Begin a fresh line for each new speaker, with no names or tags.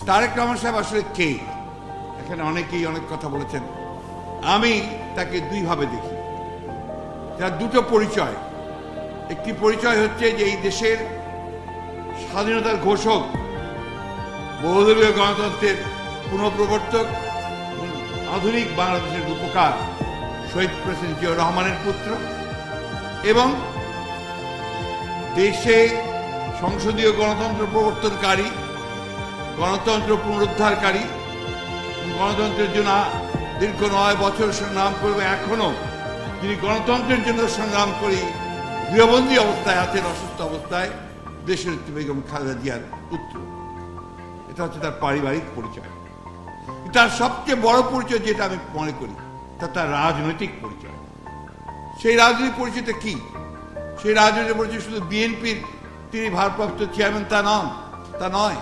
তারেক রহমান সাহেব আসলে কে? এখানে অনেকেই অনেক কথা বলেছেন। আমি তাকে দুইভাবে দেখি। তার দুটো পরিচয়। একটি পরিচয় হচ্ছে যে এই দেশের স্বাধীনতার ঘোষক, বহুদলীয় গণতন্ত্রের পুনঃপ্রবর্তক, আধুনিক বাংলাদেশের রূপকার শহীদ প্রেসিডেন্ট জিয়াউর রহমানের পুত্র, এবং দেশে সংসদীয় গণতন্ত্র প্রবর্তনকারী, গণতন্ত্র পুনরুদ্ধারকারী, গণতন্ত্রের জন্য দীর্ঘ 9 বছর সংগ্রাম করবে, এখনো তিনি গণতন্ত্রের জন্য সংগ্রাম করে গৃহবন্দী অবস্থায় আছেন, অসুস্থ অবস্থায়, দেশের বেগম খালেদা জিয়ার পুত্র। এটা হচ্ছে তার পারিবারিক পরিচয়। তার সবচেয়ে বড় পরিচয় যেটা আমি মনে করি, তা তার রাজনৈতিক পরিচয়। সেই রাজনৈতিক পরিচয়টা কি? সেই রাজনৈতিক পরিচয় শুধু বিএনপির তিনি ভারপ্রাপ্ত চেয়ারম্যান তা নয়।